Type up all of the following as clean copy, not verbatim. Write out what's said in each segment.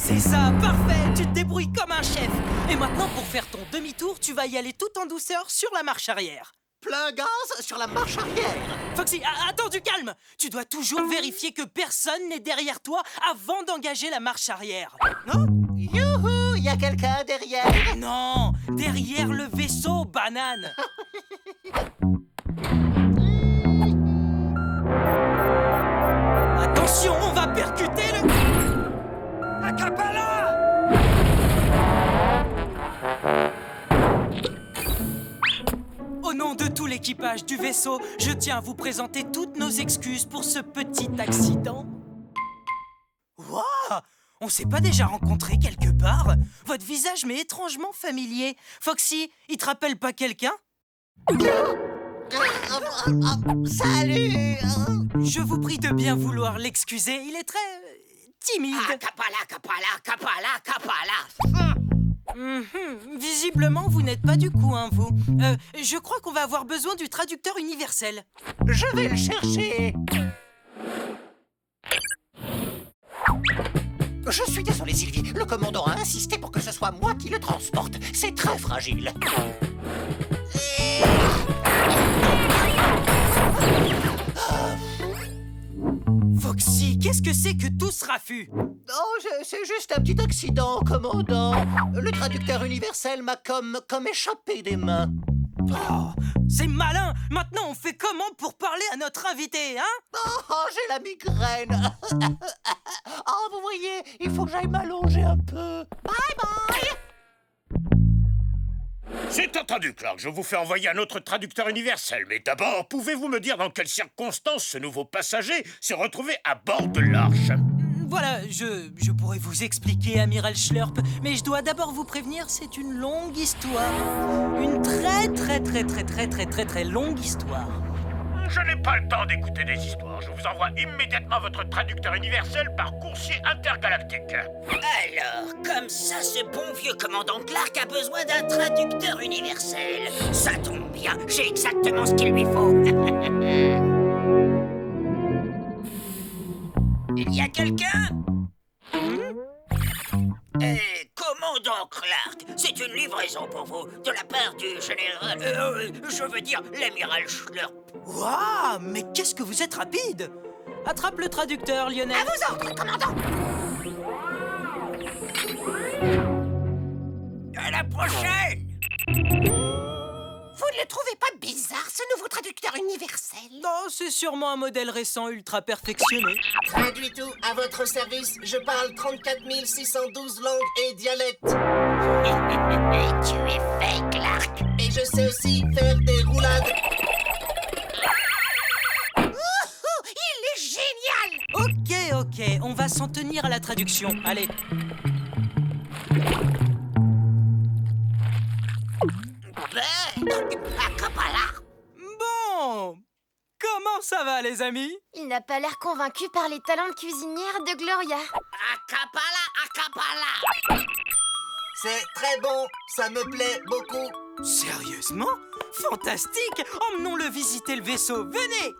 C'est ça, parfait. Tu te débrouilles comme un chef. Et maintenant, pour faire ton demi-tour, tu vas y aller tout en douceur sur la marche arrière. Plein gaz sur la marche arrière. Foxy, attends, du calme. Tu dois toujours vérifier que personne n'est derrière toi avant d'engager la marche arrière. Non? Youhou, il y a quelqu'un derrière. Non, derrière le vaisseau, banane. Attention, on va percuter le... Acapala! Au nom de tout l'équipage du vaisseau, je tiens à vous présenter toutes nos excuses pour ce petit accident. Waouh! On s'est pas déjà rencontrés quelque part? Votre visage m'est étrangement familier. Foxy, il te rappelle pas quelqu'un? Salut. Je vous prie de bien vouloir l'excuser, il est très... timide. Capala. Visiblement, vous n'êtes pas du coin, vous. Je crois qu'on va avoir besoin du traducteur universel. Je vais le chercher. Je suis désolé, Sylvie. Le commandant a insisté pour que ce soit moi qui le transporte. C'est très fragile. Foxy, qu'est-ce que c'est que tout ce raffut? Oh, c'est juste un petit accident, commandant. Le traducteur universel m'a comme échappé des mains. Oh, c'est malin! Maintenant, on fait comment pour parler à notre invité, hein? Oh, j'ai la migraine. Oh, vous voyez, il faut que j'aille m'allonger un peu. Bye bye. C'est entendu, Clark. Je vous fais envoyer un autre traducteur universel. Mais d'abord, pouvez-vous me dire dans quelles circonstances ce nouveau passager s'est retrouvé à bord de l'Arche? Voilà, je pourrais vous expliquer, Amiral Schlurp, mais je dois d'abord vous prévenir, c'est une longue histoire. Une très longue histoire. Je n'ai pas le temps d'écouter des histoires. Je vous envoie immédiatement votre traducteur universel par coursier intergalactique. Alors, comme ça, ce bon vieux commandant Clark a besoin d'un traducteur universel. Ça tombe bien, j'ai exactement ce qu'il lui faut. Il y a quelqu'un? Commandant Clark, c'est une livraison pour vous, de la part du général... je veux dire, l'amiral Schlurp. Waouh, mais qu'est-ce que vous êtes rapide! Attrape le traducteur, Lionel. À vos ordres, commandant. À la prochaine. Vous ne le trouvez pas bizarre, ce nouveau traducteur universel? Non, c'est sûrement un modèle récent ultra perfectionné. Traduis tout à votre service. Je parle 34 612 langues et dialectes. Tu es fait, Clark. Et je sais aussi faire des roulades. Il est génial! Ok, on va s'en tenir à la traduction. Allez. Acapala. Bon, comment ça va, les amis? Il n'a pas l'air convaincu par les talents de cuisinière de Gloria. Acapala. C'est très bon, ça me plaît beaucoup. Sérieusement? Fantastique! Emmenons-le visiter le vaisseau, venez!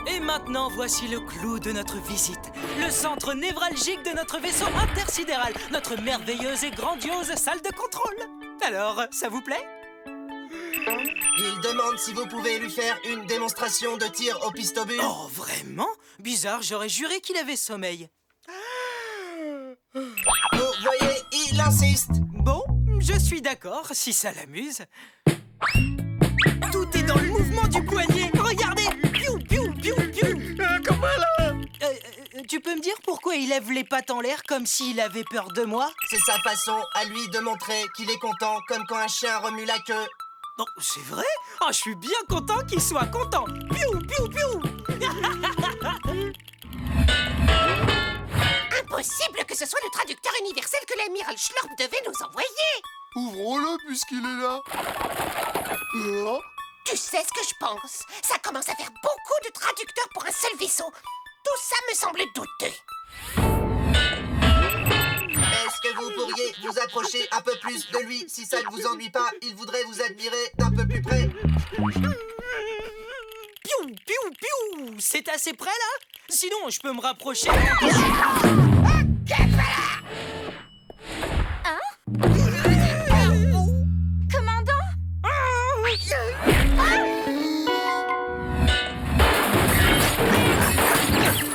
Et maintenant, voici le clou de notre visite. Le centre névralgique de notre vaisseau intersidéral. Notre merveilleuse et grandiose salle de contrôle. Alors, ça vous plaît? Il demande si vous pouvez lui faire une démonstration de tir au pistobus. Oh, vraiment? Bizarre, j'aurais juré qu'il avait sommeil. Vous voyez, il insiste. Bon, je suis d'accord, si ça l'amuse. Tout est dans le mouvement du poignet. Regardez! Piou, piou, piou, piou. Comment là? Tu peux me dire pourquoi il lève les pattes en l'air comme s'il avait peur de moi? C'est sa façon à lui de montrer qu'il est content, comme quand un chien remue la queue. Non, c'est vrai? Ah, je suis bien content qu'il soit content. Piou, piou, piou. Impossible que ce soit le traducteur universel que l'amiral Schlurp devait nous envoyer. Ouvrons-le puisqu'il est là. Oh. Tu sais ce que je pense? Ça commence à faire beaucoup de traducteurs pour un seul vaisseau. Tout ça me semble douteux. Est-ce que vous pourriez vous approcher un peu plus de lui? Si ça ne vous ennuie pas, il voudrait vous admirer d'un peu plus près. Piou, piou, piou. C'est assez près, là? Sinon, je peux me rapprocher. Commandant?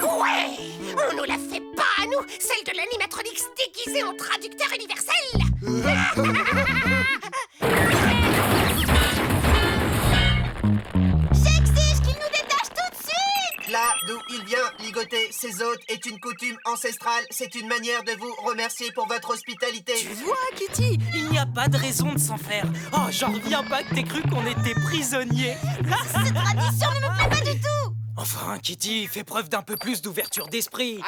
Ouais! On nous la fait pas à nous, celle de l'animatronics déguisée en traducteur universel! J'exige qu'il nous détache tout de suite! Là d'où il vient, ligoter ses hôtes est une coutume ancestrale. C'est une manière de vous remercier pour votre hospitalité. Tu vois, Kitty, il n'y a pas de raison de s'en faire. Oh, j'en reviens pas que t'aies cru qu'on était prisonniers. Cette tradition ne me plaît pas du tout! Enfin, Kitty, fais preuve d'un peu plus d'ouverture d'esprit.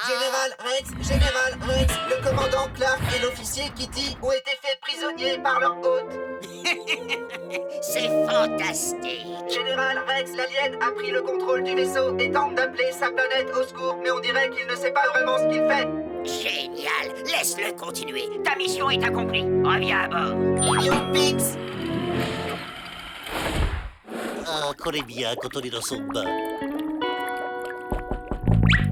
Général Rex, le commandant Clark et l'officier Kitty ont été faits prisonniers par leur hôte. C'est fantastique. Général Rex, l'alien, a pris le contrôle du vaisseau et tente d'appeler sa planète au secours, mais on dirait qu'il ne sait pas vraiment ce qu'il fait. Génial. Laisse-le continuer. Ta mission est accomplie. Reviens à bord. Youpix! Ah, qu'on est bien quand on est dans son bain.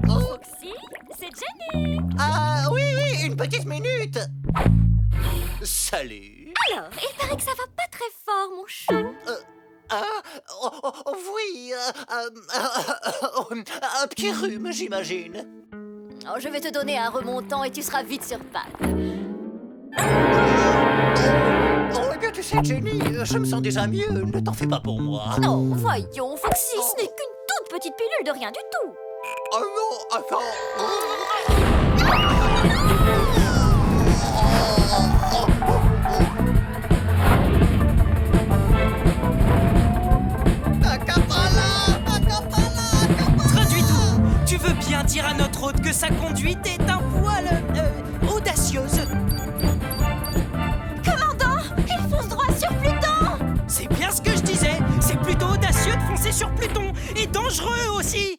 Foxy, c'est Jenny! Ah oui, une petite minute. Salut. Alors, il paraît que ça va pas très fort, mon chou. Oui, un petit rhume, j'imagine. Oh, je vais te donner un remontant et tu seras vite sur pattes. Oh, eh bien, tu sais, Jenny, je me sens déjà mieux. Ne t'en fais pas pour moi. Non, voyons, Foxy, ce n'est qu'une toute petite pilule de rien du tout. Oh non, attends. Traduis tout. Tu veux bien dire à notre hôte que sa conduite est un poil audacieuse. Commandant, il fonce droit sur Pluton! C'est bien ce que je disais. C'est plutôt audacieux de foncer sur Pluton. Et dangereux aussi.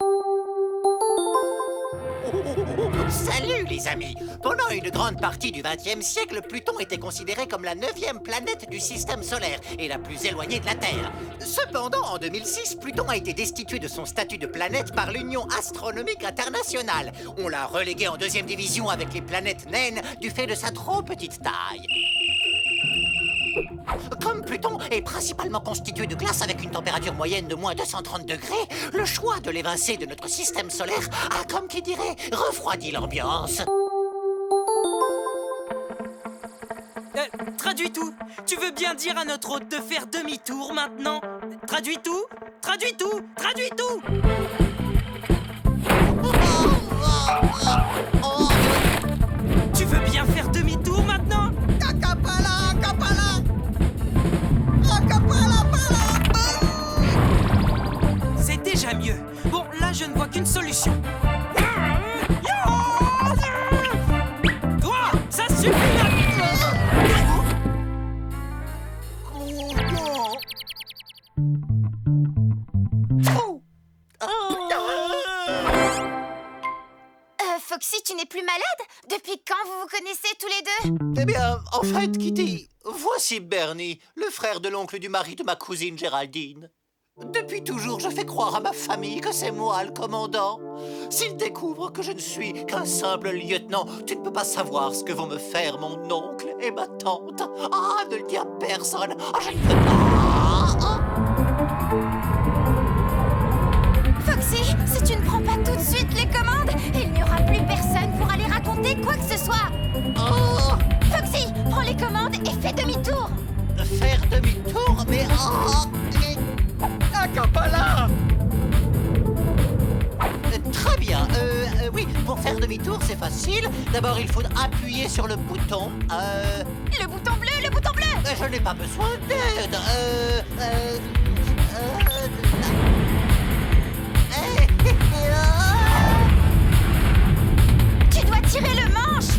Salut les amis! Pendant une grande partie du XXe siècle, Pluton était considéré comme la 9e planète du système solaire et la plus éloignée de la Terre. Cependant, en 2006, Pluton a été destitué de son statut de planète par l'Union astronomique internationale. On l'a relégué en 2e division avec les planètes naines du fait de sa trop petite taille. Comme Pluton est principalement constitué de glace avec une température moyenne de moins 230 degrés, le choix de l'évincer de notre système solaire a, comme qui dirait, refroidi l'ambiance. Traduis tout. Tu veux bien dire à notre hôte de faire demi-tour maintenant? Traduis tout. Traduis tout. Traduis tout. Tu veux bien faire demi-tour maintenant? C'est déjà mieux. Bon, là, je ne vois qu'une solution. Toi, ça suffit maintenant. Foxy, tu n'es plus malade? Depuis quand vous vous connaissez tous les deux? Eh bien, en fait, Kitty, voici Bernie, le frère de l'oncle du mari de ma cousine Géraldine. Depuis toujours, je fais croire à ma famille que c'est moi le commandant. S'ils découvrent que je ne suis qu'un simple lieutenant, tu ne peux pas savoir ce que vont me faire mon oncle et ma tante. Ah, ne le dis à personne. Ah, je ne peux pas. Foxy, si tu ne prends pas tout de suite les commandes, il n'y aura plus personne pour aller raconter quoi que ce soit. Oh, Foxy, prends les commandes et fais demi-tour. faire demi-tour, mais... Acapala! Très bien. Oui, pour faire demi-tour, c'est facile. D'abord, il faut appuyer sur le bouton. Le bouton bleu, le bouton bleu! Je n'ai pas besoin d'aide. Tu dois tirer le manche!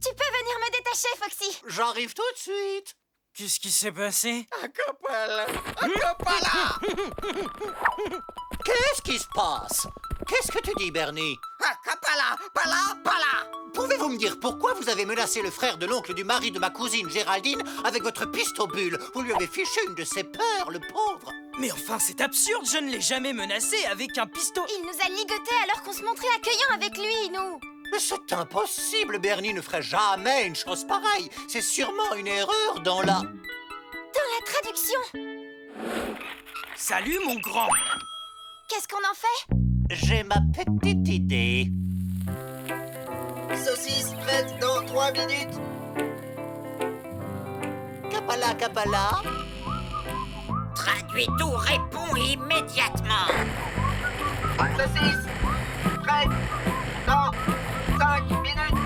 Tu peux venir me détacher, Foxy! J'arrive tout de suite. Qu'est-ce qui s'est passé? Acapala! Acapala! Qu'est-ce qui se passe? Qu'est-ce que tu dis, Bernie? Ah, pas là, pas là, pas là. Pouvez-vous me dire pourquoi vous avez menacé le frère de l'oncle du mari de ma cousine Géraldine avec votre pistobule? Vous lui avez fiché une de ses peurs, le pauvre. Mais enfin, c'est absurde, je ne l'ai jamais menacé avec un piston. Il nous a ligotés alors qu'on se montrait accueillants avec lui, nous. Mais c'est impossible, Bernie ne ferait jamais une chose pareille. C'est sûrement une erreur dans la... Dans la traduction. Salut, mon grand. Qu'est-ce qu'on en fait? J'ai ma petite idée. Saucisse prête dans 3 minutes. Kapala, kapala. Traduis tout, réponds immédiatement. Saucisse prête dans 5 minutes.